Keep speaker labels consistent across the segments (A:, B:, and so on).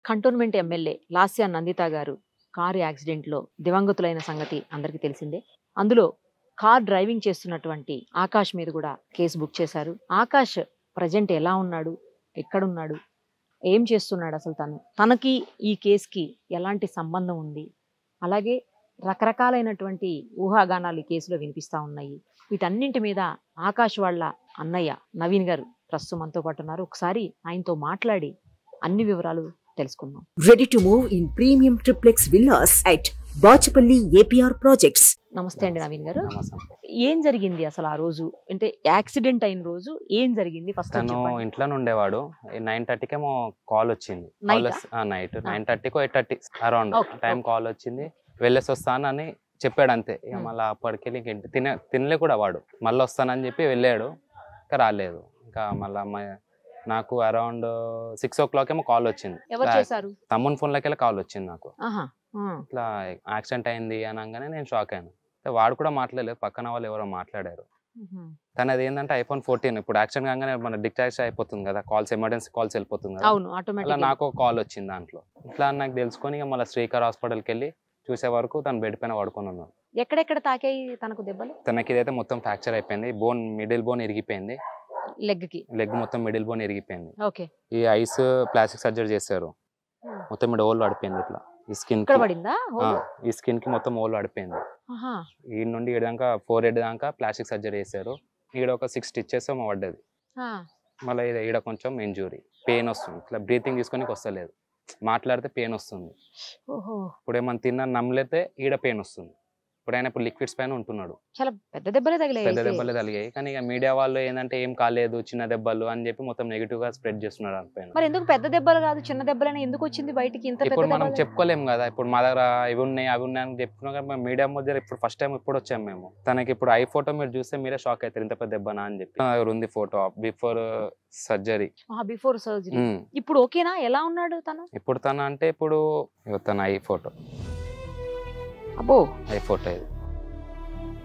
A: Cantonment MLA Lasya Nanditha గారు car యాక్సిడెంట్లో దివంగతులైన సంగతి అందరికీ తెలిసిందే. అందులో కార్ డ్రైవింగ్ చేస్తున్నటువంటి ఆకాష్ మీద కూడా కేసు బుక్ చేశారు. ఆకాష్ ప్రజెంట్ ఎలా ఉన్నాడు, ఎక్కడున్నాడు, ఏం చేస్తున్నాడు, అసలు తనకి ఈ కేసుకి ఎలాంటి సంబంధం ఉంది, అలాగే రకరకాలైనటువంటి ఊహాగానాలు ఈ కేసులో వినిపిస్తూ ఉన్నాయి. వీటన్నింటి మీద ఆకాష్ వాళ్ళ అన్నయ్య నవీన్ గారు ప్రస్తుతం మనతో పాటు ఉన్నారు. ఒకసారి ఆయనతో మాట్లాడి అన్ని వివరాలు తెలుసుకుందాం.
B: Ready to move in premium triplex villas at Bachapalli APR projects.
A: నమస్తే అండి నవీన్ గారు. ఏం జరిగింది అసలు ఆ రోజు, అంటే యాక్సిడెంట్ అయిన రోజు ఏం జరిగింది? ఫస్ట్
C: తను ఇంట్లో ఉండేవాడు. 9:30 ఏమో కాల్ వచ్చింది. నైట్ 9:30 8:30 అరౌండ్ టైం కాల్ వచ్చింది. వెళ్ళేసి వస్తానని చెప్పాడు అంతే. ఇక మళ్ళీ అప్పటికెళ్ళి తినలే కూడా వాడు. మళ్ళీ వస్తానని చెప్పి వెళ్ళాడు, ఇంకా రాలేదు. ఇంకా మళ్ళీ నాకు అరౌండ్ 6 o'clock ఏమో కాల్ వచ్చింది. తమ్ముని ఫోన్లోకి కాల్ వచ్చింది నాకు. ఇట్లా యాక్సిడెంట్ అయింది అనగానే నేను షాక్ అయ్యాను. వాడు కూడా మాట్లాడలేదు, పక్కన వాళ్ళు ఎవరో మాట్లాడారు. తనది ఏంటంటే iPhone 14. ఇప్పుడు యాక్సిడెంట్ కాగానే మన డిశ్చార్జ్ అయిపోతుంది కదా, కాల్స్ ఎమర్జెన్సీ కాల్స్ వెళ్ళిపోతుంది కదా. అలా నాకు కాల్ వచ్చింది దాంట్లో. ఇట్లా నాకు తెలుసుకొని ఇక మళ్ళీ శ్రీకర్ హాస్పిటల్కి వెళ్ళి చూసే వరకు తను బెడ్ పైన పడుకొని ఉన్నాడు.
A: ఎక్కడెక్కడ తనకు దెబ్బలు?
C: తనకి ఇదైతే మొత్తం ఫ్రాక్చర్ అయిపోయింది. మిడిల్ బోన్ ఇరిగిపోయింది. లెగ్ మొత్తం మిడిల్ బోన్ ఇరిగిపోయింది. ఈ ఐస్ ప్లాస్టిక్ సర్జరీ చేశారు. మొత్తం ఇక్కడ ఓల్ పడిపోయింది. ఇట్లా ఈ స్కిన్ కి మొత్తం ఓల్ పడిపోయింది. ఈ నుండి ఈడదాకా 4 head దాకా ప్లాస్టిక్ సర్జరీ చేశారు. ఈడ ఒక 6 stitches పడ్డది. మళ్ళీ ఈడ కొంచెం ఇంజూరీ, పెయిన్ వస్తుంది. ఇట్లా బ్రీతింగ్ తీసుకొని వస్తలేదు, మాట్లాడితే పెయిన్ వస్తుంది. ఇప్పుడు ఏమన్నా తిన్నా నమ్మలేతే ఈడ పెయిన్ వస్తుంది. ఇప్పుడు ఆయన ఇప్పుడు లిక్విడ్స్ పైన ఉంటున్నాడు.
A: చాలా పెద్ద దెబ్బలే
C: తగిలాయి. కానీ ఇక మీడియా వాళ్ళు ఏంటంటే ఏం కాలేదు, చిన్న దెబ్బలు అని చెప్పి మొత్తం నెగిటివ్ గా స్ప్రెడ్ చేస్తున్నారు దానిపైన.
A: మరి ఎందుకు పెద్ద దెబ్బలు కాదు చిన్న దెబ్బలైనా ఎందుకు వచ్చింది బయటికి?
C: ఇప్పుడు మనం చెప్పుకోలేము కదా. ఇప్పుడు మా దగ్గర ఇవి ఉన్నాయి అవి ఉన్నాయి అని చెప్పుకున్నాం కదా మీడియా మధ్య. ఇప్పుడు ఫస్ట్ టైం ఇప్పుడు వచ్చాం మేము. తనకి ఇప్పుడు ఐ ఫోటో మీరు చూస్తే మీరే షాక్ అవుతారు, ఇంత పెద్ద దెబ్బనా అని చెప్పి. ఉంది ఫోటో బిఫోర్ సర్జరీ.
A: ఇప్పుడు ఓకేనా? ఎలా ఉన్నాడు తను
C: ఇప్పుడు? తన అంటే ఇప్పుడు తన ఐ ఫోటో.
A: అబ్బో,
C: ఐ ఫోటో ఇది.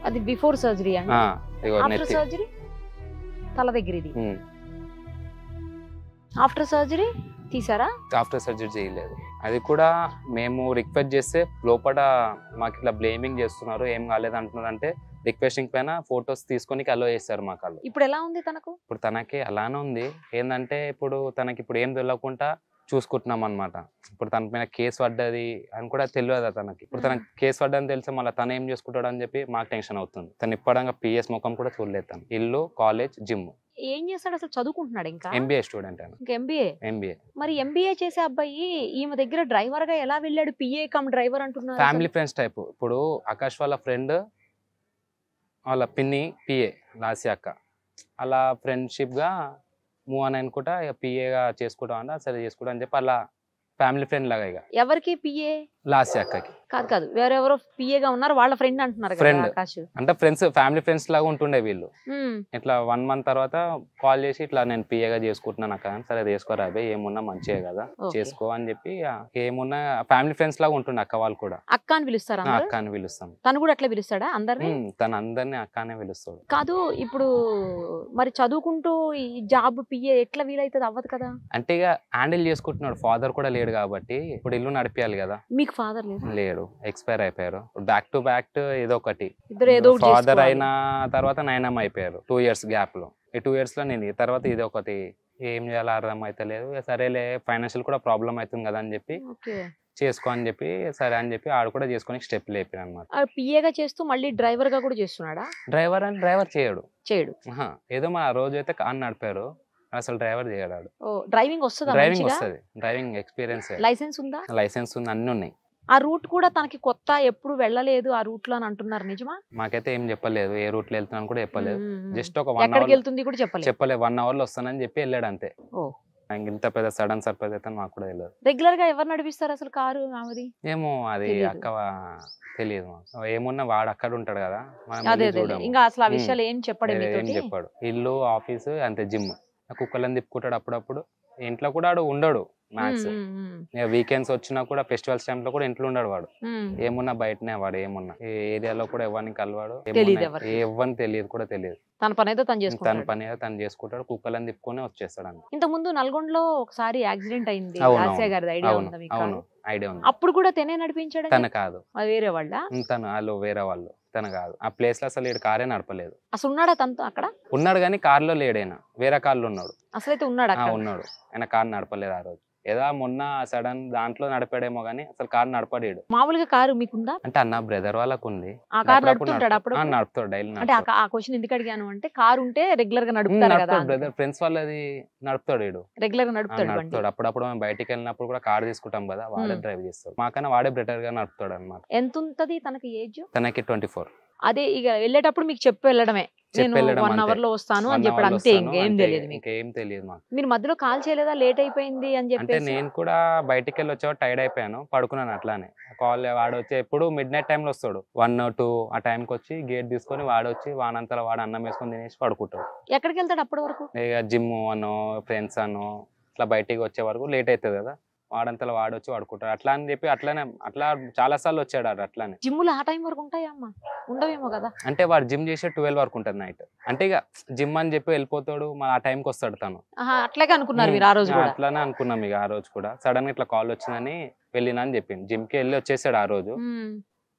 A: అది బిఫోర్ సర్జరీ అండి. ఆఫ్టర్ సర్జరీ తల దగ్గర ఇది. ఆఫ్టర్ సర్జరీ తీసారా?
C: ఆఫ్టర్ సర్జరీ చేయలేదు. అది కూడా మేము రిక్వెస్ట్ చేస్తే లోపల మాకు ఇట్లా బ్లేమింగ్ చేస్తున్నారు, ఏం కాలేదు అంటున్నారు. అంటే రిక్వెస్టింగ్ పైన ఫొటోస్ తీసుకొని అలో చేస్తారు మాకు వాళ్ళు.
A: ఇప్పుడు ఎలా ఉంది తనకు?
C: ఇప్పుడు తనకి అలానే ఉంది. ఏంటంటే ఇప్పుడు తనకి ఇప్పుడు ఏం తెలియకుండా చూసుకుంటున్నాం అనమాట. ఇప్పుడు తన పైన కేసు పడ్డది అని కూడా తెలియదు తనకి. ఇప్పుడు తనకి కేసు పడ్డని తెలిసి మళ్ళీ తను ఏం చేసుకుంటాడు అని చెప్పి మాకు టెన్షన్ అవుతుంది. తను ఇప్పటిగా PS ముఖం కూడా చూడలేదు. తను ఇల్లు, కాలేజ్, జిమ్.
A: ఏం చేస్తాడు అసలు? చదువుకుంటున్నాడు ఇంకా?
C: MBA స్టూడెంట్ ఆయన. MBA.
A: మరి MBA చేసే అబ్బాయి ఈమె దగ్గర డ్రైవర్ గా ఎలా వెళ్ళాడు? PA కమ్ డ్రైవర్ అంటున్నారు.
C: Family friends type. ఇప్పుడు ఆకాష్ వాళ్ళ ఫ్రెండ్ వాళ్ళ పిన్ని PA లాస్య అక్క. అలా ఫ్రెండ్షిప్ గా మూవ్ అని అనుకుంటా ఇక PAగా చేసుకుంటాం అంటే సరే చేసుకుంటా అని చెప్పి అలా ఫ్యామిలీ ఫ్రెండ్ లాగా. ఇక ఎవరికి PA? లాస్య అక్కకి.
A: కాదు వేరెవరో PAగా ఉన్నారు, వాళ్ళ ఫ్రెండ్ అంటున్నారు.
C: ఫ్రెండ్ అంటే ఫ్రెండ్స్, ఫ్యామిలీ ఫ్రెండ్స్ లాగా ఉంటుండే వీళ్ళు. ఇట్లా 1 month తర్వాత కాల్ చేసి ఇట్లా నేను PAగా చేసుకుంటున్నాను అక్క. సరే చేసుకోరా అబ్బాయి, ఏమున్నా మంచిగా కదా చేసుకో అని చెప్పి ఏమున్నా ఫ్యామిలీ ఫ్రెండ్స్ లాగా ఉంటుండే. అక్క వాళ్ళు కూడా
A: అక్క అని పిలుస్తారా?
C: అక్క అని పిలుస్తాం.
A: తను కూడా అట్లా పిలుస్తాడా అందరినీ?
C: తను అందరినీ అక్క అనే పిలుస్తాడు.
A: కాదు ఇప్పుడు మరి చదువుకుంటూ ఈ జాబ్ PA ఎట్లా వీలైతుంది? అవ్వదు కదా.
C: అంటే ఇక హ్యాండిల్ చేసుకుంటున్నాడు. ఫాదర్ కూడా లేడు కాబట్టి ఇప్పుడు ఇల్లు నడిపియాలి కదా.
A: మీకు ఫాదర్ లేడు?
C: ఎక్స్పైర్ అయిపోయారు. బ్యాక్ టు బ్యాక్ ఏదో ఒకటి.
A: ఫాదర్
C: అయిన తర్వాత నాయనమ్మ అయిపోయారు 2 years గ్యాప్ లో. ఈ 2 years లో నేను తర్వాత ఇది ఒకటి ఏం చేయాలో అర్థం అయితలేదు. సరేలే ఫైనాన్షియల్ కూడా ప్రాబ్లం అవుతుంది కదా అని చెప్పి చేసుకో అని చెప్పి సరే అని చెప్పి ఆడు కూడా చేసుకొని స్టెప్ లేపాను అనమాట.
A: PAగా చేస్తూ మళ్ళీ డ్రైవర్ గా కూడా చేస్తున్నాడా?
C: డ్రైవర్ చేయడు.
A: ఏదో
C: మన రోజు అయితే కార్ నడిపారు, అసలు డ్రైవర్ చేయడాడు.
A: డ్రైవింగ్ వస్తుంది?
C: Driving experience.
A: లైసెన్స్ ఉందా?
C: లైసెన్స్ ఉంది, అన్ని ఉన్నాయి.
A: ఆ రూట్ కూడా తనకి కొత్త, ఎప్పుడు వెళ్ళలేదు ఆ రూట్ లో అని అంటున్నారు. నిజమా?
C: మాకైతే ఏం చెప్పలేదు, ఏ రూట్ లో వెళ్తున్నాను కూడా చెప్పలేదు. జస్ట్ ఒక
A: 1 hour వెళ్తుంది కూడా
C: చెప్పలేదు. 1 hour లో వస్తానని చెప్పి వెళ్ళాడు అంతే. ఇంత పెద్ద సడన్ సర్ప్రైజ్ అయితే మాకు కూడా తెలియదు.
A: రెగ్యులర్ గా ఎవరు నడిపిస్తారు అసలు కారు? ఏమో
C: అది అక్క తెలియదు మాకు. ఏమున్నా వాడు అక్కడ ఉంటాడు కదా,
A: ఇంకా అసలు ఆ విషయాలు ఏం
C: చెప్పాడు. ఇల్లు, ఆఫీసు అంతే, జిమ్. కుక్కలను తిప్పుకుంటాడు అప్పుడప్పుడు. ఇంట్లో కూడా ఆడు ఉండడు. మ్యాథ్స్. వీకెండ్స్ వచ్చినా కూడా ఫెస్టివల్స్ టైమ్ లో కూడా ఇంట్లో ఉన్నాడు వాడు. ఏమున్నా బయటనే వాడు, ఏమున్నా ఏ ఏరియాలో కూడా ఎవరిని కలవాడు, ఎవరిని తెలియదు కూడా తెలియదు.
A: తన పని అయితే
C: తను చేసుకుంటాడు. కుక్కలని తిప్పుకొని వచ్చేస్తాడు అంతే.
A: ఇంత ముందు నల్గొండలో ఒకసారి యాక్సిడెంట్ అయింది, ఐడియా ఉందా మీకు?
C: ఐడియా ఉంది.
A: అప్పుడు కూడా తనే నడిపించాడు?
C: తన కాదు,
A: వేరే వాళ్ళ.
C: వాళ్ళు వేరే వాళ్ళు, తన కాదు. ఆ ప్లేస్ లో అసలు ఈడు కారే నడపలేదు.
A: అసలు ఉన్నాడా తనతో అక్కడ?
C: ఉన్నాడు కానీ కార్లో లేడైనా, వేరే కార్లో ఉన్నాడు.
A: అసలైతే ఉన్నాడు?
C: ఉన్నాడు. ఆయన కార్ నడపలేదు ఆ రోజు. ఏదో మొన్న సడన్ దాంట్లో నడిపాడేమో గానీ అసలు కార్ నడపడాడు.
A: మామూలుగా కారు మీకుందా?
C: అంటే అన్న బ్రదర్ వాళ్ళకు ఉంది.
A: ఆ కార్ నడుపుతుంటాడు అప్పుడు?
C: నడుపుతాడు డైలీ.
A: అంటే ఆ క్వశ్చన్ ఎందుకు అడిగాను అంటే, కారు ఉంటే రెగ్యులర్ గా నడుపుతారు కదా
C: బ్రదర్. ఫ్రెండ్స్ వాళ్ళది నడుపుతాడు, వీడు
A: రెగ్యులర్ గా నడుపుతాడు.
C: అప్పుడప్పుడు మేము బయటికి వెళ్ళినప్పుడు కూడా కార్ తీసుకుంటాం కదా, వాడే డ్రైవ్ చేస్తాడు. మాకన్నా వాడే బెటర్ గా నడుపుతాడు అనమాట.
A: ఎంత ఉంటది తనకి ఏజ్?
C: తనకి 24.
A: అదే ఇక వెళ్ళేటప్పుడు మీకు చెప్పి వెళ్ళడమే, నేను 1 hour లో వస్తాను అని చెప్పాడు అంతే, ఇంకేం తెలియదు మీకు?
C: ఏం తెలియదు మాకు.
A: మీరు మధ్యలో కాల్ చేయలేదా లేట్ అయిపోయింది అని చెప్పి?
C: అంటే నేను కూడా బయటికి వెళ్ళి వచ్చా, టైర్డ్ అయిపోయాను, పడుకున్నాను అట్లానే. కాల్ వాడు వచ్చి ఎప్పుడు మిడ్ నైట్ టైంలో వస్తాడు, 1 or 2 ఆ టైంకి వచ్చి గేట్ తీసుకొని వాడొచ్చి వానంతలో వాడు అన్నం వేసుకొని తినేసి పడుకుంటాడు.
A: ఎక్కడికి వెళ్తాడు అప్పటి వరకు?
C: ఇక జిమ్ అనో ఫ్రెండ్స్ అనో ఇట్లా బయటికి వచ్చే వరకు లేట్ అవుతుంది కదా, వాడంతలో వాడొచ్చి వాడుకుంటాడు. అట్లా అని చెప్పి అట్లా చాలా సార్లు వచ్చాడు అట్లానే.
A: జిమ్లు ఆ టైం వరకు ఉంటాయా అమ్మా? ఉండవేమో కదా.
C: అంటే వాడు జిమ్ చేసే 12 వరకు ఉంటుంది నైట్. అంటే ఇక జిమ్ అని చెప్పి వెళ్ళిపోతాడు, మరి ఆ టైంకి వస్తాడు తను.
A: అట్లాగే అనుకున్నారు మీరు ఆ రోజు?
C: అట్లానే అనుకున్నాం. ఇక ఆ రోజు కూడా సడన్ గా ఇట్లా కాల్ వచ్చిందని వెళ్ళినా అని చెప్పింది. జిమ్ కి వెళ్ళి వచ్చేసాడు ఆ రోజు.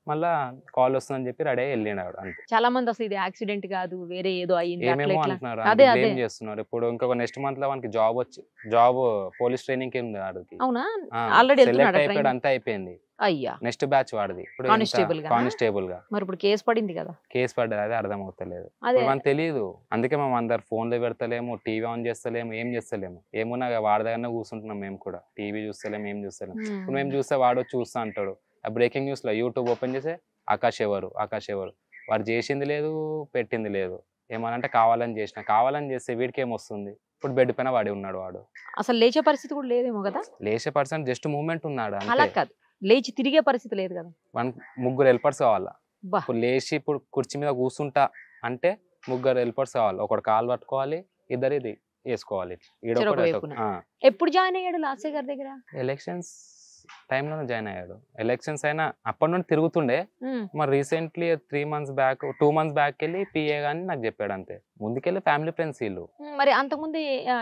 C: మళ్ళా కాల్ వస్తుందని చెప్పి రెడీ వెళ్ళినాడు అంతే.
A: చాలా మంది అసలు ఇది యాక్సిడెంట్ కాదు వేరే ఏదో అయ్యింది
C: ఏమేమో అంటున్నారు, ఏం చేస్తున్నారు. ఇప్పుడు ఇంకొక నెక్స్ట్ మంత్ లో మనకి జాబ్ పోలీస్ ట్రైనింగ్ కి ఉంది వాడికి.
A: అవునా? ఆల్రెడీ
C: సెలెక్ట్ అయిపోయాడు, అంతా అయిపోయింది.
A: అయ్యా,
C: నెక్స్ట్ బ్యాచ్ వాడిది కానిస్టేబుల్ గా.
A: మరి ఇప్పుడు కేసు పడింది కదా?
C: కేసు పడ్డది, అదే అర్థం అవుతలేదు. మనకు తెలియదు, అందుకే మేము అందరు ఫోన్లో పెడతలేము, టీవీ ఆన్ చేస్తలేము, ఏం చేస్తలేము. ఏమున్నా వాడి దగ్గర కూర్చుంటున్నాం మేము కూడా, టీవీ చూస్తలేము, ఏం చూస్తలేము. ఇప్పుడు మేము చూస్తే వాడు చూస్తా అంటాడు. ఆ బ్రేకింగ్ న్యూస్ లో యూట్యూబ్ ఓపెన్ చేసే ఆకాష్ ఎవరు వాడు చేసింది లేదు, పెట్టింది లేదు. ఏమనంటే కావాలని చేస్తే వీడికి ఏమొస్తుంది? ఇప్పుడు బెడ్ పైన వాడి ఉన్నాడు. వాడు
A: అసలు లేచే పరిస్థితి కూడా లేదేమో కదా?
C: లేచే పర్సన్ జస్ట్ మూవ్మెంట్ ఉన్నాడు,
A: అలా కాదు, లేచి తిరిగే పరిస్థితి లేదు కదా.
C: ముగ్గురు హెల్పర్స్ కావాలా. ఇప్పుడు లేచి ఇప్పుడు కుర్చీ మీద కూర్చుంటా అంటే 3 హెల్పర్స్ కావాలి. ఒకటి కాలు పట్టుకోవాలి, ఇద్దరు ఇది వేసుకోవాలి.
A: ఎప్పుడు జాయిన్ అయ్యాడు లాస్య గారి దగ్గర?
C: ఎలక్షన్స్ టైంలోనే జాయిన్ అయ్యాడు. ఎలక్షన్స్ అయినా అప్పటి నుండి తిరుగుతుండే. మరి recently 3 months back 2 months back వెళ్ళి పిఏ గానీ నాకు చెప్పాడు అంతే. ముందుకెళ్ళి ఫ్యామిలీ ఫ్రెండ్స్ వీళ్ళు.
A: మరి అంతకుముందు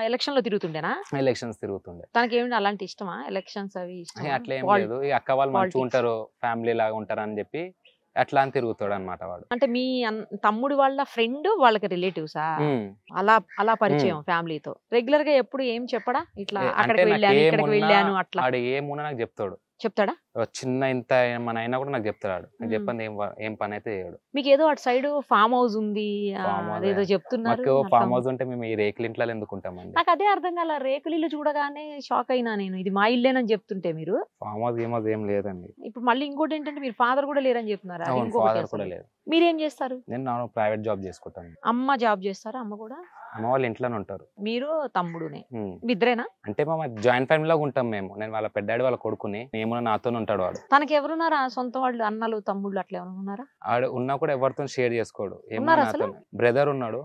A: ఎలక్షన్ లో తిరుగుతుండేనా?
C: ఎలక్షన్స్ తిరుగుతుండే.
A: తనకి ఏమిటి అలాంటి ఇష్టమా ఎలక్షన్స్ అవి?
C: అట్లా ఏం లేదు, ఈ అక్క వాళ్ళు మంచిగా ఉంటారు, ఫ్యామిలీ లాగా ఉంటారు అని చెప్పి అట్లా అని తిరుగుతాడు అనమాట వాడు.
A: అంటే మీ తమ్ముడు వాళ్ళ ఫ్రెండ్, వాళ్ళకి రిలేటివ్సా? అలా పరిచయం ఫ్యామిలీతో. రెగ్యులర్ గా ఎప్పుడు ఏం చెప్పడా? ఇట్లా అక్కడికి వెళ్ళాను, ఇక్కడికి వెళ్ళాను అట్లా
C: ఏమున్నా నాకు
A: చెప్తాడా?
C: చిన్న ఇంత ఏమన్నా అయినా కూడా నాకు చెప్తాడు. నాకు చెప్పండి ఏం పని అయితే చేయడు.
A: మీకు ఏదో అటు సైడ్ ఫామ్ హౌస్ ఉంది అదేదో చెప్తున్నారు.
C: ఫామ్ హౌస్ ఉంటే మేము ఈ రేకుల ఇంట్లో ఎందుకుంటామండి?
A: నాకు అదే అర్థం కాల. రేకుల ఇల్లు చూడగానే షాక్ అయినా నేను, ఇది మా ఇల్లేనని చెప్తుంటే మీరు.
C: ఫామ్ హౌస్ ఏం లేదండి.
A: ఇప్పుడు మళ్ళీ ఇంకోటి ఏంటంటే మీరు ఫాదర్ కూడా లేరని చెప్తున్నారా?
C: ఫాదర్ కూడా లేదు.
A: మీరేం చేస్తారు?
C: నేను ప్రైవేట్ జాబ్ చేసుకుంటాను.
A: అమ్మ జాబ్ చేస్తారా? అమ్మ కూడా?
C: అమ్మ వాళ్ళు ఇంట్లోనే ఉంటారు.
A: మీరు తమ్ముడునే, ఇద్దరేనా?
C: అంటే మా జాయింట్ ఫ్యామిలీ లాగా ఉంటాం మేము. నేను వాళ్ళ పెద్దాడి వాళ్ళ కొడుకుని, ఏమన్నా నాతో ఉంటాడు వాడు.
A: తనకి ఎవరున్నారా సొంత వాళ్ళు, అన్నలు తమ్ముళ్ళు అట్లా ఎవరు ఉన్నారా?
C: ఆడు ఉన్నా కూడా ఎవరితో షేర్ చేసుకోడు. ఏమన్నా బ్రదర్ ఉన్నాడు,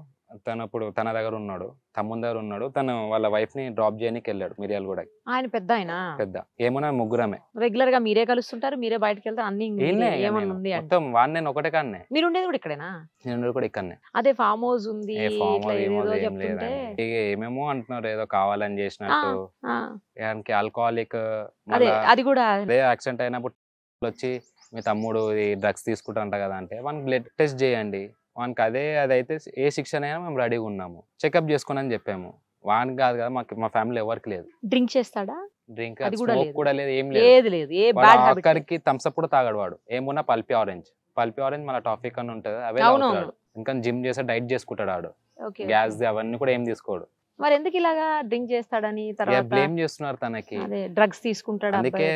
C: ఇప్పుడు తన దగ్గర ఉన్నాడు, తమ్ముని దగ్గర ఉన్నాడు. తను వాళ్ళ వైఫ్ ని డ్రాప్ చేయడానికి వెళ్ళాడు మిరియాలు కూడా.
A: ఆయన పెద్ద
C: ఏమన్నా ముగ్గురమే.
A: రెగ్యులర్ గా మీరే కలుస్తుంటారు, మీరే బయటకు వెళ్తారు, అన్ని
C: మొత్తం వాడిని నేను ఒకటే కాన్నే.
A: మీరు ఉండేది కూడా ఇక్కడేనా?
C: నేను ఉండేది కూడా ఇక్కడనే.
A: అదే ఫామ్ హౌస్ ఉంది
C: ఏమేమో అంటున్నారు, ఏదో కావాలని చేసినట్టు. ఆల్కహాలిక్,
A: అది కూడా
C: అదే యాక్సిడెంట్ అయినప్పుడు వచ్చి మీ తమ్ముడు డ్రగ్స్ తీసుకుంటారంట కదా అంటే, వానికి బ్లడ్ టెస్ట్ చేయండి, వానికి అదైతే ఏ శిక్షణ అయినా మేము రెడీగా ఉన్నాము, చెకప్ చేసుకుని అని చెప్పాము. వానికి కాదు కదా, మా ఫ్యామిలీ ఎవరికి లేదు.
A: డ్రింక్ చేస్తాడా?
C: డ్రింక్ కూడా లేదు, ఏం
A: లేదు.
C: ఆఖరికి థమ్స్అప్ కూడా తాగడు వాడు. ఏమున్నా పల్పి ఆరెంజ్ మళ్ళీ టాఫిక్ అని ఉంటది, అవే ఇంకా జిమ్ చేస్తే డైట్ చేసుకుంటాడు వాడు. గ్యాస్ అవన్నీ కూడా ఏం తీసుకోడు.
A: మరి ఎందుకు ఇలాగా డ్రింక్ చేస్తాడని
C: బ్లేమ్ చేస్తున్నారు తనకి.
A: డ్రగ్స్ తీసుకుంటాడు.
C: అందుకే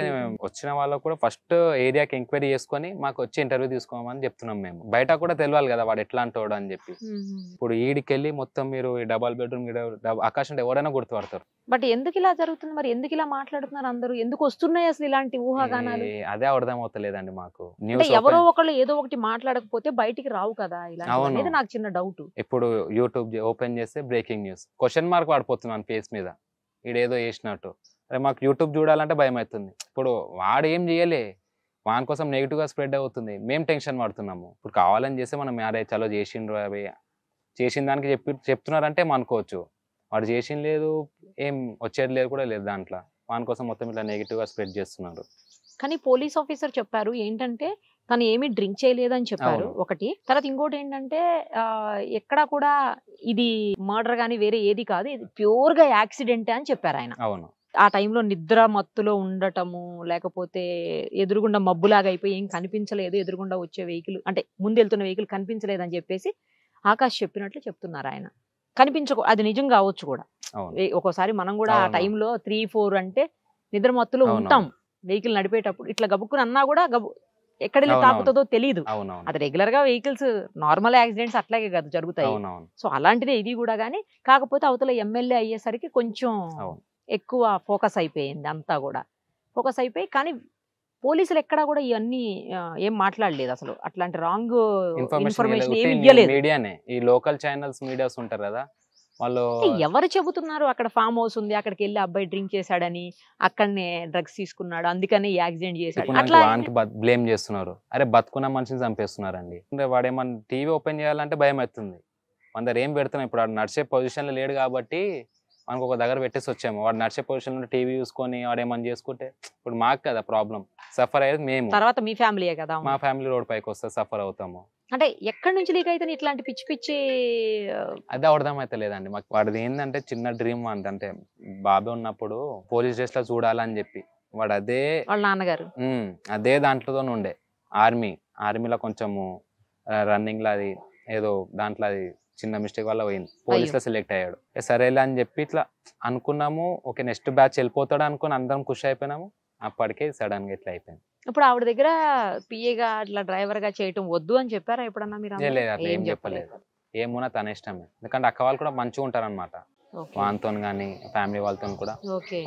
C: వచ్చిన వాళ్ళకు కూడా ఫస్ట్ ఏరియాకి ఎంక్వైరీ చేసుకొని మాకు వచ్చి ఇంటర్వ్యూ తీసుకోమని చెప్తున్నాం మేము. బయట కూడా తెలియాలి కదా వాడు ఎట్లా అంటాడు అని చెప్పి. ఇప్పుడు ఈడికెళ్ళి మొత్తం మీరు డబల్ బెడ్రూమ్ ఆకాశం అంటే ఎవరైనా గుర్తుపడతారు.
A: బట్ ఎందుకు ఇలా జరుగుతుంది మరి? ఎందుకు ఇలా మాట్లాడుతున్నారు అందరూ? ఎందుకు వస్తున్నాయి అసలు ఇలాంటి ఊహాగానాలు?
C: అదే అర్థం అవుతలేదండి మాకు.
A: ఎవరో ఒకళ్ళు ఏదో ఒకటి మాట్లాడకపోతే బయటికి రావు కదా ఇలా. నాకు చిన్న డౌట్.
C: ఇప్పుడు యూట్యూబ్ ఓపెన్ చేస్తే బ్రేకింగ్ న్యూస్, క్వశ్చన్ మార్క్ వాడిపోతున్నాను ఫేస్ మీద, ఈడేదో వేసినట్టు. అరే మాకు యూట్యూబ్ చూడాలంటే భయం అవుతుంది. ఇప్పుడు వాడు ఏం చేయలే, వాని కోసం నెగిటివ్గా స్ప్రెడ్ అవుతుంది, మేము టెన్షన్ పడుతున్నాము. ఇప్పుడు కావాలని చేస్తే మనం అరే చలో చేసిండ్రు అవి చేసిన దానికి చెప్తున్నారంటే అనుకోవచ్చు. వాడు చేసింది లేదు, ఏం వచ్చేది లేదు కూడా లేదు దాంట్లో, వాని కోసం మొత్తం ఇట్లా నెగిటివ్గా స్ప్రెడ్ చేస్తున్నారు.
A: కానీ పోలీస్ ఆఫీసర్ చెప్పారు ఏంటంటే తను ఏమీ డ్రింక్ చేయలేదని చెప్పారు ఒకటి. తర్వాత ఇంకోటి ఏంటంటే ఎక్కడా కూడా ఇది మర్డర్ కానీ వేరే ఏది కాదు, ఇది ప్యూర్ గా యాక్సిడెంట్ అని చెప్పారు ఆయన.
C: అవును,
A: ఆ టైంలో నిద్ర మత్తులో ఉండటము, లేకపోతే ఎదురుగుండా మబ్బులాగా అయిపోయి ఏం కనిపించలేదు, ఎదురుగుండా వచ్చే వెహికల్ అంటే ముందు వెళ్తున్న వెహికల్ కనిపించలేదు అని చెప్పేసి ఆకాష్ చెప్పినట్లు చెప్తున్నారు ఆయన. అది నిజం కావచ్చు కూడా. ఒక్కోసారి మనం కూడా ఆ టైంలో 3-4 అంటే నిద్ర మత్తులో ఉంటాం వెహికల్ నడిపేటప్పుడు. ఇట్లా గబుక్కుని అన్నా కూడా ఎక్కడెళ్ళి తాకుతుందో తెలియదు. అది రెగ్యులర్ గా వెహికల్స్ నార్మల్ యాక్సిడెంట్స్ అట్లాగే కదా జరుగుతాయి. సో అలాంటిదే ఇది కూడా. కానీ కాకపోతే అవతల ఎమ్మెల్యే అయ్యేసరికి కొంచెం ఎక్కువ ఫోకస్ అయిపోయింది, అంతా కూడా ఫోకస్ అయిపోయి. కానీ పోలీసులు ఎక్కడా కూడా ఇవన్నీ ఏం మాట్లాడలేదు అసలు, అట్లాంటి రాంగ్ ఇన్ఫర్మేషన్ ఏమి ఇవ్వలేదు.
C: మీడియానే, ఈ లోకల్ ఛానల్స్ మీడియాస్ ఉంటారు కదా వాళ్ళు,
A: ఎవరు చెబుతున్నారు అక్కడ ఫామ్ హౌస్ ఉంది, అక్కడికి వెళ్ళి అబ్బాయి డ్రింక్ చేశాడని, అక్కడనే డ్రగ్స్ తీసుకున్నాడు, అందుకని యాక్సిడెంట్ చేశాడు అట్లా
C: బ్లేమ్ చేస్తున్నారు. అరే బతుకున్న మనిషిని చంపేస్తున్నారండి. వాడు ఏమన్నా టీవీ ఓపెన్ చేయాలంటే భయం అవుతుంది. అందరు ఏం పెడుతున్నాం, ఇప్పుడు వాడు నడిచే పొజిషన్ లో లేడు కాబట్టి మనకు ఒక దగ్గర పెట్టేసి వచ్చాము. వాడు నడిచే పొజిషన్ లో టీవీ చూసుకొని వాడు ఏమన్నా చేసుకుంటే ఇప్పుడు మాకు కదా ప్రాబ్లం, సఫర్ అయ్యేది మేము.
A: తర్వాత మీ ఫ్యామిలీయే కదా,
C: మా ఫ్యామిలీ రోడ్ పైకి వస్తే సఫర్ అవుతాము.
A: అంటే ఎక్కడి నుంచి లీక్ అయితే ఇట్లాంటి పిచ్చి పిచ్చి
C: అదే అర్థం అయితే లేదండి మాకు. వాడిది ఏంటంటే చిన్న డ్రీమ్ అంటే బాబే ఉన్నప్పుడు పోలీస్ స్టేషన్ లో చూడాలని చెప్పి వాడు అదే
A: వాళ్ళ నాన్నగారు
C: అదే దాంట్లోనే ఉండే. ఆర్మీలో కొంచెము రన్నింగ్ లో అది ఏదో దాంట్లో అది చిన్న మిస్టేక్ వల్ల పోయింది, పోలీస్ లో సెలెక్ట్ అయ్యాడు. సరేలే అని చెప్పి ఇట్లా అనుకున్నాము. ఓకే నెక్స్ట్ బ్యాచ్ వెళ్ళిపోతాడు అనుకుని అందరం ఖుషి అయిపోయినాము. అప్పటికే సడన్ గా ఇట్లా అయిపోయింది.
A: ఇప్పుడు ఆవిడ దగ్గర పిఏగా అట్లా డ్రైవర్ గా చేయటం వద్దు అని చెప్పారా ఎప్పుడన్నా మీరు?
C: ఏం చెప్పలేదు, ఏమున్నా తన ఇష్టమే. ఎందుకంటే అక్క వాళ్ళు కూడా మంచిగా ఉంటారు అనమాట, వాళ్ళతో కానీ ఫ్యామిలీ వాళ్ళతో కూడా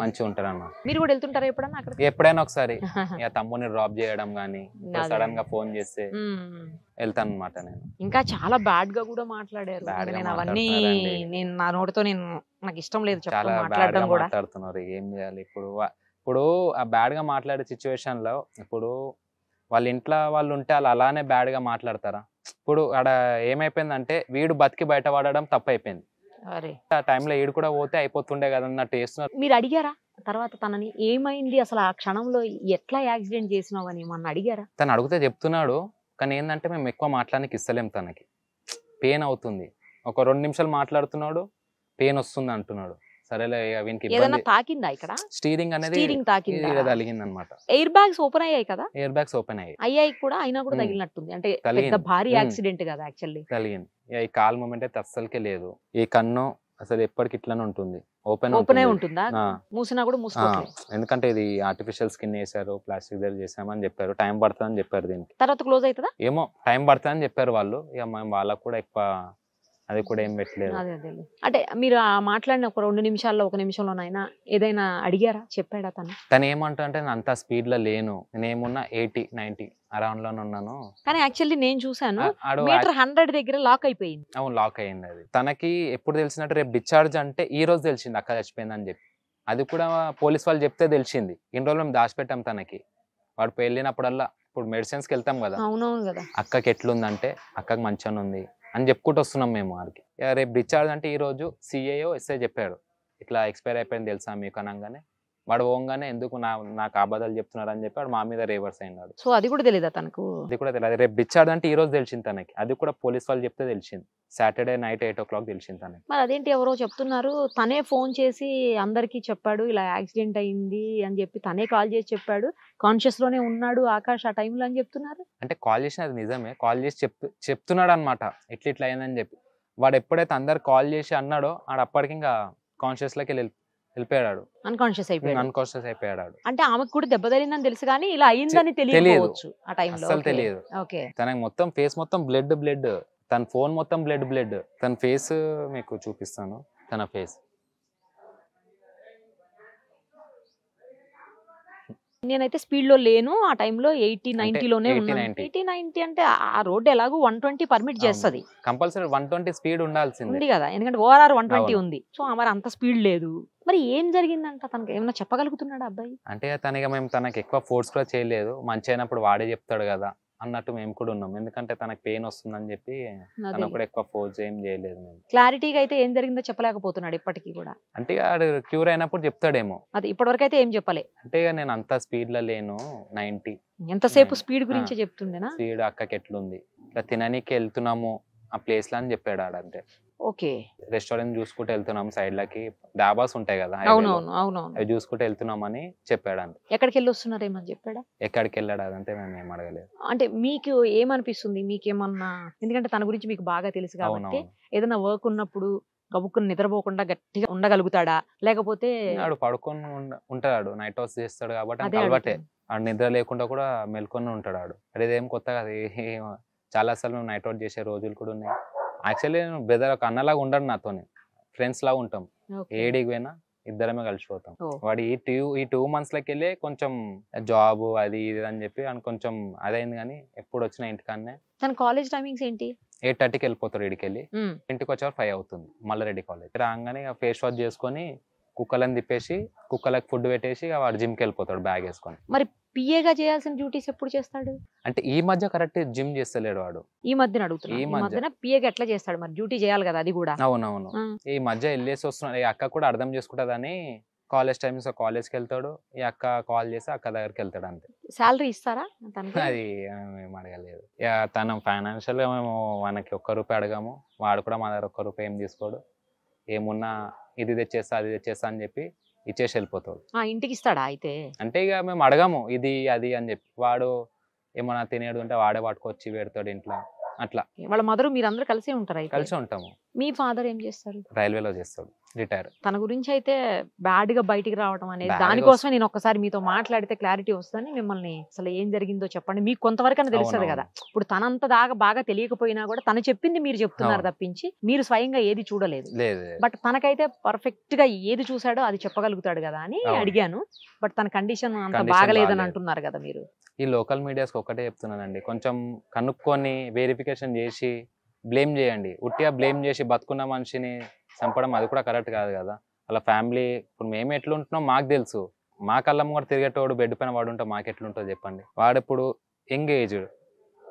C: మంచిగా ఉంటారు అన్నమాట.
A: మీరు కూడా వెళ్తుంటారా ఎప్పుడన్నా అక్కడ?
C: ఎప్పుడైనా ఒకసారి ఇక తమ్ముని డ్రాప్ చేయడం కానీ సడన్ గా ఫోన్ చేస్తే వెళ్తాను అనమాట. నేను ఇంకా
A: చాలా బ్యాడ్ గా కూడా మాట్లాడారు. అవన్నీ నేను నా నోటితో నాకు ఇష్టం లేదు
C: చాలా మాట్లాడడం కూడా. మాట్లాడుతున్నారు, ఏం చేయాలి ఇప్పుడు ఆ బ్యాడ్ గా మాట్లాడే సిచ్యువేషన్ లో ఇప్పుడు వాళ్ళ ఇంట్లో వాళ్ళు ఉంటే వాళ్ళు అలానే బ్యాడ్ గా మాట్లాడతారా? ఇప్పుడు ఆడ ఏమైపోయిందంటే వీడు బతికి బయట పడడం తప్పైపోయింది. ఆ టైంలో ఈడు కూడా పోతే అయిపోతుండే కదా అన్నట్టు చేస్తున్నారు.
A: మీరు అడిగారా తర్వాత తనని ఏమైంది అసలు ఆ క్షణంలో, ఎట్లా యాక్సిడెంట్ చేసినావు అని ఏమన్నా అడిగారా?
C: తను అడిగితే చెప్తున్నాడు, కానీ ఏంటంటే మేము ఎక్కువ మాట్లాడడానికి ఇస్తలేం, తనకి పెయిన్ అవుతుంది. ఒక 2 నిమిషాలు మాట్లాడుతున్నాడు, పెయిన్ వస్తుంది అంటున్నాడు. సరేలే వీనికి
A: తాకిందా ఇక్కడ?
C: స్టీరింగ్ అనేది తగిలింది అనమాట.
A: ఎయిర్ బ్యాగ్స్ ఓపెన్ అయ్యాయి కదా?
C: ఎయిర్ బ్యాగ్స్ ఓపెన్
A: అయ్యాయి కూడా, అయినా కూడా తగిలినట్టుంది. అంటే పెద్ద భారీ యాక్సిడెంట్ కదా యాక్చువల్లీ.
C: తగిలింది. ఈ కాల్ మూమెంట్ అయితే అస్సలకే లేదు. ఈ కన్ను అసలు ఎప్పటికి ఇట్లానే ఉంటుంది, ఓపెన్
A: ఉంటుందా? మూసినా కూడా మూసుకోవట్లేదు.
C: ఎందుకంటే ఇది ఆర్టిఫిషియల్ స్కిన్ వేసారు, ప్లాస్టిక్ దగ్గర చేసామని చెప్పారు, టైం పడుతుందని చెప్పారు. దీనికి
A: తర్వాత క్లోజ్ అవుతుందా
C: ఏమో, టైం పడుతుందని చెప్పారు వాళ్ళు. ఇక వాళ్ళకు కూడా ఎక్కువ అది కూడా ఏం పెట్టలేదు.
A: అంటే మీరు మాట్లాడిన ఒక 2 నిమిషాల్లో 1 నిమిషంలోనైనా ఏదైనా అడిగారా? చెప్పాడా తను
C: ఏమంటా అంటే నేను అంత స్పీడ్ లో లేను, నేనేమున్నా 80-90 అరౌండ్ లోనే ఉన్నాను.
A: కానీ యాక్చువల్లీ నేను చూసాను మీటర్ 100 దగ్గర లాక్ అయిపోయింది.
C: అవును, లాక్ అయింది. అది తనకి ఎప్పుడు తెలిసినట్టు రేపు డిశ్చార్జ్ అంటే ఈ రోజు తెలిసింది అక్క చచ్చిపోయిందని చెప్పి. అది కూడా పోలీస్ వాళ్ళు చెప్తే తెలిసింది. ఇన్ని రోజులు మేము దాచిపెట్టాం తనకి. వాడు వెళ్ళినప్పుడల్లా ఇప్పుడు మెడిసిన్స్ కి వెళ్తాం కదా,
A: అవునవును కదా,
C: అక్కకి ఎట్లుందంటే అక్కకి మంచిగా ఉంది అని చెప్పుకుంటూ వస్తున్నాం మేము. వాడికి రేపు డిశ్చార్జ్ అంటే ఈ రోజు సిఐఓ ఎస్ఐ చెప్పాడు, ఇట్లా ఎక్స్పైర్ అయిపోయింది తెలుసా మీకు అనగానే వాడు పోగానే ఎందుకు నాకు అబద్ధాలు చెప్తున్నారు అని చెప్పి వాడు మా మీద రివర్స్ అయినాడు.
A: సో అది కూడా తెలియదా తనకు?
C: అది కూడా తెలియదు. రేపు డిశ్చార్జ్ అంటే ఈ రోజు తెలిసింది తనకి. అది కూడా పోలీస్ వాళ్ళు చెప్తే తెలిసింది. సాటర్డే నైట్ 8 o'clock తెలిసింది తనకి.
A: మరి అదేంటి ఎవరో చెప్తున్నారు తనే ఫోన్ చేసి అందరికి చెప్పాడు ఇలా యాక్సిడెంట్ అయింది అని చెప్పి, తనే కాల్ చేసి చెప్పాడు, కాన్షియస్ లోనే ఉన్నాడు ఆకాష్ ఆ టైంలో అని చెప్తున్నారు.
C: అంటే కాల్ చేసిన అది నిజమే, కాల్ చేసి చెప్తున్నాడు అనమాట ఇట్లా అయిందని చెప్పి. వాడు ఎప్పుడైతే అందరు కాల్ చేసి అన్నాడో ఆడు అప్పటికి ఇంకా కాన్షియస్ లోకి వెళ్ళిపోయాడు, అన్కాన్షియస్ అయిపోయాడు.
A: అంటే ఆమెకు కూడా దెబ్బ తగిలిందని తెలుసు కానీ ఇలా అయిందని తెలియదు ఆ టైంలో.
C: అసలు తెలియదు. తనకి మొత్తం ఫేస్ మొత్తం బ్లడ్, తన ఫోన్ మొత్తం బ్లడ్. తన ఫేస్ మీకు చూపిస్తాను. తన ఫేస్
A: నేనైతే స్పీడ్ లో లేను ఆ టైంలో, 80-90 లోనే ఉన్నాను. 80-90 అంటే ఆ రోడ్ ఎలాగో 120 పర్మిట్ చేస్తుంది,
C: కంపల్సరీ 120 స్పీడ్ ఉండాల్సింది
A: ఉంది కదా, ఎందుకంటే ఓఆర్ఆర్ 120 ఉంది. సో మరి అంత స్పీడ్ లేదు, మరి ఏం జరిగిందంట? తనకి ఏమన్నా చెప్పగలుగుతున్నాడా అబ్బాయి?
C: అంటే మేము తనకి ఎక్కువ ఫోర్స్ కూడా చేయలేదు. మంచి అయినప్పుడు వాడే చెప్తాడు కదా అన్నట్టు మేము కూడా ఉన్నాం. ఎందుకంటే తనకు పెయిన్ వస్తుందని చెప్పి తనకు కూడా ఎక్కువ ఫోర్స్ ఏం చేయలేదు మేము.
A: క్లారిటీగా అయితే ఏం జరిగిందో చెప్పలేకపోతున్నాడు ఇప్పటికీ కూడా.
C: అంటే ఆడు క్యూర్ అయినప్పుడు చెప్తాడేమో.
A: అది ఇప్పటివరకు అయితే ఏం చెప్పలే.
C: అంటే నేను అంత స్పీడ్ లో లేను, 90.
A: ఎంతసేపు స్పీడ్ గురించే చెప్తుండేనా?
C: స్పీడ్ అక్కకి ఎట్లుంది, ఇట్లా తిననీకి వెళ్తున్నాము ఆ ప్లేస్ లో అని చెప్పాడు ఆడంతే.
A: ఓకే.
C: రెస్టారెంట్ చూసుకుంటూ వెళ్తున్నాం, సైడ్ లకి డాబాస్ ఉంటాయి కదా,
A: అవునవును
C: అవి చూసుకుంటూ వెళ్తున్నామని చెప్పాడు అంతే.
A: ఎక్కడికి వెళ్ళి వస్తున్నారేమని చెప్పాడా?
C: ఎక్కడికి వెళ్ళాడు అదంతే మేము ఏం అడగలేదు.
A: అంటే మీకు ఏమనిపిస్తుంది, మీకేమన్నా, ఎందుకంటే తన గురించి మీకు బాగా తెలుసు కాబట్టి, ఏదైనా వర్క్ ఉన్నప్పుడు గబుక్కుని నిద్రపోకుండా గట్టిగా ఉండగలుగుతాడా, లేకపోతే
C: పడుకొని ఉంటాడు, నైట్ హౌస్ చేస్తాడు కాబట్టి అలవాటే. ఆడు నిద్ర లేకుండా కూడా మెల్కొని ఉంటాడు ఆడు. అదేం కొత్త కాదు, చాలా సార్లు మేము నైట్ అవుట్ చేసే రోజులు కూడా ఉన్నాయి. యాక్చువల్లీ నేను బ్రదర్ ఒక అన్నలాగా ఉండడు నాతోని, ఫ్రెండ్స్ లాగా ఉంటాం. ఏడికి పోయినా ఇద్దరమే కలిసిపోతాం. వాడు ఈ 2 months లకి వెళ్ళి కొంచెం జాబ్ అది ఇది అని చెప్పి అని కొంచెం అదైంది, కానీ ఎప్పుడు వచ్చినా ఇంటికాన్నే.
A: తన కాలేజ్ టైమింగ్స్ ఏంటి?
C: 8:30కి వెళ్ళిపోతాడు ఇడికి వెళ్ళి, ఇంటికి వచ్చేవారు 5 అవుతుంది. మల్లారెడ్డి కాలేజ్ రాగానే ఫేస్ వాష్ చేసుకొని కుక్కలను తిప్పేసి కుక్కలకు ఫుడ్ పెట్టేసి వాడు జిమ్కి వెళ్ళిపోతాడు బ్యాగ్ వేసుకొని.
A: మరి పిఏగా చేయాల్సిన డ్యూటీస్ ఎప్పుడు చేస్తాడు?
C: అంటే ఈ మధ్య కరెక్ట్ జిమ్ చేస్తలేడు వాడు.
A: ఈ మధ్యన అడుగుతున్నా, ఈ మధ్యన పిఏగా ఎట్లా చేస్తాడు మరి? డ్యూటీ చేయాలి కదా అది కూడా.
C: అవునవును, ఈ మధ్య వెళ్ళేసి వస్తున్నాడు. ఈ అక్క కూడా అర్థం చేసుకుంటదని కాలేజ్ టైమ్స్ కాలేజ్కి వెళ్తాడు, ఈ అక్క కాల్ చేసి అక్క దగ్గరికి వెళ్తాడు అంతే.
A: శాలరీ ఇస్తారా?
C: అది మేము అడగలేదు. తన ఫైనాన్షియల్ గా మేము మనకి ₹1 అడగాము, వాడు కూడా మా దగ్గర ₹1 ఏం తీసుకోడు. ఏమున్నా ఇది తెచ్చేస్తా అది తెచ్చేస్తా అని చెప్పి ఇచ్చేసి వెళ్ళిపోతాడు.
A: ఇంటికి ఇస్తాడా అయితే?
C: అంటే ఇక మేము అడగాము ఇది అది అని చెప్పి, వాడు ఏమన్నా తినేడు ఉంటే వాడే పట్టుకొచ్చి పెడతాడు ఇంట్లో అట్లా.
A: వాళ్ళ మదర్ మీరందరూ కలిసి ఉంటారు?
C: కలిసి ఉంటాము.
A: మీ ఫాదర్ ఏం చేస్తారు?
C: రైల్వేలో చేస్తాడు, రిటైర్.
A: తన గురించి అయితే బ్యాడ్ గా బయటికి రావడం అనేది, దానికోసమే నేను ఒక్కసారి మీతో మాట్లాడితే క్లారిటీ వస్తుందని మిమ్మల్ని, అసలు ఏం జరిగిందో చెప్పండి, మీకు కొంతవరకు తెలుస్తుంది కదా. ఇప్పుడు తనంత దాకా బాగా తెలియకపోయినా కూడా తను చెప్పింది మీరు చెప్తున్నారు తప్పించి మీరు స్వయంగా ఏది చూడలేదు. బట్ తనకైతే పర్ఫెక్ట్ గా ఏది చూసాడో అది చెప్పగలుగుతాడు కదా అని అడిగాను. బట్ తన కండిషన్ అంత బాగలేదని అంటున్నారు కదా మీరు.
C: ఈ లోకల్ మీడియాస్ ఒకటే చెప్తున్నానండి, కొంచెం కనుక్కొని వెరిఫికేషన్ చేసి బ్లేమ్ చేయండి. ఉట్టిగా బ్లేమ్ చేసి బతుకున్న మనిషిని చంపడం అది కూడా కరెక్ట్ కాదు కదా. అలా ఫ్యామిలీ, ఇప్పుడు మేము ఎట్లుంటున్నాం మాకు తెలుసు. మా కళ్ళమ్మ కూడా తిరిగేటోడు బెడ్ పైన వాడు ఉంటే మాకు ఎట్లుంటుందో చెప్పండి. వాడు ఇప్పుడు యంగ్ ఏజ్డ్,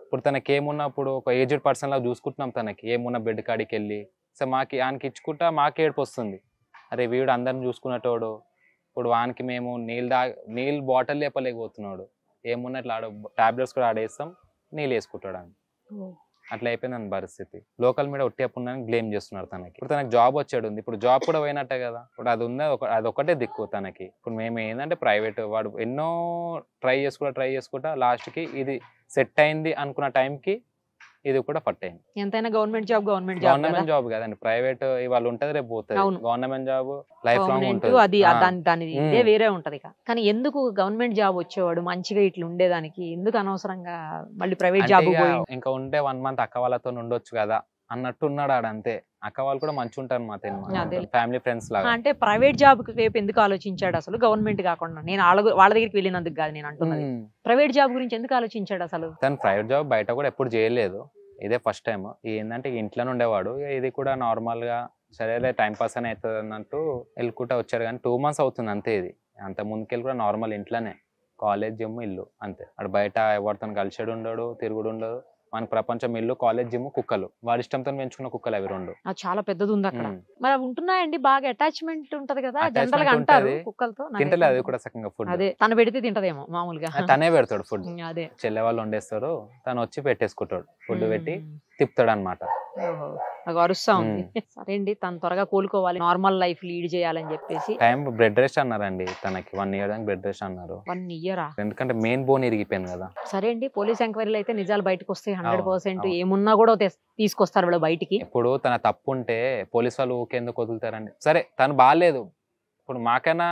C: ఇప్పుడు తనకి ఏమున్నప్పుడు ఒక ఏజ్డ్ పర్సన్ లాగా చూసుకుంటున్నాం. తనకి ఏమున్న బెడ్ కాడికి వెళ్ళి సో మాకు ఆయనకి ఇచ్చుకుంటా మాకు ఏడుపు వస్తుంది. అరే వీడు అందరిని చూసుకునేటోడు, ఇప్పుడు వానికి మేము నీళ్ళు బాటిల్ లేపలేకపోతున్నాడు. ఏమున్నా ఇట్లా టాబ్లెట్స్ కూడా ఆడేస్తాం, నీళ్ళు వేసుకుంటాడు అని. అట్లా అయిపోయింది పరిస్థితి. లోకల్ మీడియా ఒట్టేపుందని బ్లేమ్ చేస్తున్నారు తనకి. ఇప్పుడు తనకి జాబ్ వచ్చాడు ఉంది, ఇప్పుడు జాబ్ కూడా పోయినట్టే కదా. ఇప్పుడు అది ఉంది, అది ఒకటే దిక్కు తనకి. ఇప్పుడు మేము ఏంటంటే ప్రైవేట్, వాడు ఎన్నో ట్రై చేసుకుంటా లాస్ట్కి ఇది సెట్ అయింది అనుకున్న టైంకి ఇది కూడా ఫట్ అయింది.
A: ఎంతైనా గవర్నమెంట్ జాబ్
C: కదండి, ప్రైవేట్ ఇవాళ ఉంటది రేపు పోతుంది. గవర్నమెంట్ జాబ్ లైఫ్ లాంగ్ ఉంటుంది,
A: అది దాని ఇదే వేరే ఉంటది. కానీ ఎందుకు గవర్నమెంట్ జాబ్ వచ్చేవాడు మంచిగా ఇట్లా ఉండేదానికి ఎందుకు అనవసరంగా మళ్ళీ ప్రైవేట్ జాబ్
C: ఇంకా ఉంటే 1 month అక్క వాళ్ళతో ఉండొచ్చు కదా అన్నట్టు ఉన్నాడు ఆడంతే. అక్క వాళ్ళు కూడా మంచి ఉంటారు మా ఫ్యామిలీ ఫ్రెండ్స్ లాగా.
A: అంటే ప్రైవేట్ జాబ్ రేపు ఎందుకు ఆలోచించాడు అసలు, గవర్నమెంట్ కాకుండా? నేను వాళ్ళ దగ్గరికి వెళ్ళినందుకు కాదు నేను అంటున్నది, ప్రైవేట్ జాబ్ గురించి ఎందుకు ఆలోచించాడు అసలు?
C: తను ప్రైవేట్ జాబ్ బయట కూడా ఎప్పుడు చేయలేదు, ఇదే ఫస్ట్ టైం. ఏంటంటే ఇంట్లోనే ఉండేవాడు, ఇది కూడా నార్మల్ గా సరేలే టైం పాస్ అని అవుతుంది అన్నట్టు వెళ్ళుకుంటా వచ్చాడు. కానీ 2 months అవుతుంది అంతే. ఇది అంత ముందుకెళ్ళి కూడా నార్మల్ ఇంట్లోనే, కాలేజ్ జిమ్ ఇల్లు అంతే. అక్కడ బయట ఎవరితో కలిసాడు ఉండడు, తిరుగుడు ఉండదు. మన ప్రపంచం ఇల్లు, కాలేజ్ జిమ్, కుక్కలు. వాడి ఇష్టంతో పెంచుకున్న కుక్కలు అవి 2.
A: చాలా పెద్దది ఉంది అక్కడ. మరి అవి ఉంటున్నాయండి, బాగా అటాచ్మెంట్ ఉంటది కదా జనరల్ గా అంటారు కుక్కలతో.
C: తింటలే అది కూడా సగంగా ఫుడ్.
A: అదే తను పెడితే తింటదేమో మామూలుగా.
C: తనే పెడతాడు ఫుడ్, అదే చెల్లె వాళ్ళు వండేస్తారు, తను వచ్చి పెట్టేసుకుంటాడు, ఫుడ్ పెట్టి తిప్పుతాడు అనమాట.
A: అరుస్తా ఉంది. సరే అండి, తను త్వరగా కోలుకోవాలి, నార్మల్ లైఫ్ లీడ్ చేయాలని చెప్పేసి.
C: టైం బెడ్ రెస్ట్ అన్నారండి తనకి, 1 year దానికి బెడ్ రెస్ట్ అన్నారు.
A: 1 year?
C: ఎందుకంటే మెయిన్ బోన్ ఇరిగిపోయింది కదా.
A: సరే అండి, పోలీస్ ఎంక్వైరీలు అయితే నిజాలు బయటకు వస్తాయి 100%. ఏమున్నా కూడా తీసుకొస్తారు వాళ్ళు బయటికి.
C: ఇప్పుడు తన తప్పు ఉంటే పోలీస్ వాళ్ళు ఊకెందుకు వదులుతారండి? సరే తను బాగాలేదు, ఇప్పుడు మాకైనా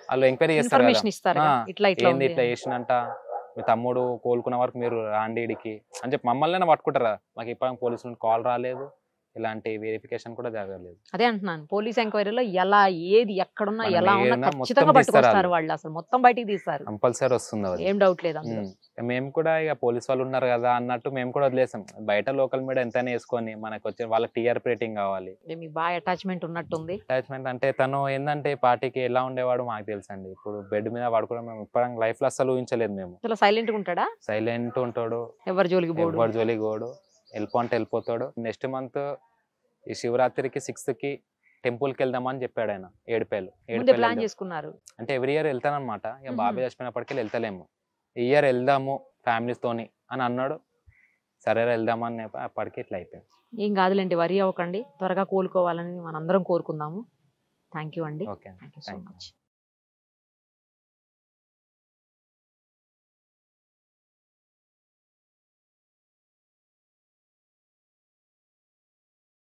C: వాళ్ళు ఎంక్వైరీ చేస్తారు, ఇట్లా చేసినంట, మీ తమ్ముడు కోలుకున్న వరకు మీరు రాండి ఇడికి అని చెప్పి మమ్మల్ని పట్టుకుంటారా? మాకు ఇప్పుడు పోలీసులు కాల్ రాలేదు, ఇలాంటి వెరిఫికేషన్ కూడా జరగలేదు.
A: అదే అంటున్నాను, పోలీస్ ఎంక్వైరీలో ఎలా ఏది ఎక్కడున్నా
C: మనం
A: ఎలా ఉన్నా
C: ఏదైనా
A: ఖచ్చితంగా
C: మొత్తం తీస్తారు
A: పట్టుకొస్తారు వాళ్ళు, అసలు మొత్తం బయటికి తీస్తారు,
C: కంపల్సరీ వస్తుంది అది.
A: ఏం డౌట్ లేదు అందులో.
C: మేము కూడా ఇక పోలీస్ వాళ్ళు ఉన్నారు కదా అన్నట్టు మేము కూడా వదిలేసాం. బయట లోకల్ మీడియా ఎంతైనా వేసుకొని మనకు వచ్చే వాళ్ళకి టీఆర్పీ రేటింగ్ కావాలి.
A: మీకు బాగా అటాచ్మెంట్ ఉన్నట్టుంది.
C: అటాచ్మెంట్ అంటే తను ఏంటంటే పార్టీకి ఎలా ఉండేవాడు మాకు తెలుసు అండి. ఇప్పుడు బెడ్ మీద పడుకోవడం మేము ఇప్పుడు లైఫ్ లో అసలు ఊహించలేదు మేము.
A: అసలు సైలెంట్ గా ఉంటాడా,
C: సైలెంట్ ఉంటాడు,
A: ఎవరి జోలికి పోడు,
C: ఎవరి జోలికి పోడు, వెళ్ళిపోంటే వెళ్ళిపోతాడు. నెక్స్ట్ మంత్ ఈ శివరాత్రికి 6th కి టెంపుల్ కి వెళ్దామని చెప్పాడు ఆయన. ఏడుపేలు
A: ప్లాన్ చేసుకున్నారు.
C: అంటే ఎవ్రీ ఇయర్ వెళ్తానమాట. ఇక బాబాయ్ చచ్చిపోయినప్పటికీ వెళ్తలేము, ఈ ఇయర్ వెళ్దాము ఫ్యామిలీస్ తోని అని అన్నాడు. సరే వెళ్దామని అప్పటికి ఇట్లా అయిపోయింది.
A: ఏం కాదులేండి, వరి అవ్వకండి, త్వరగా కోలుకోవాలని మనందరం కోరుకుందాము. థ్యాంక్ యూ అండి.
C: Okay,
A: thank you so much.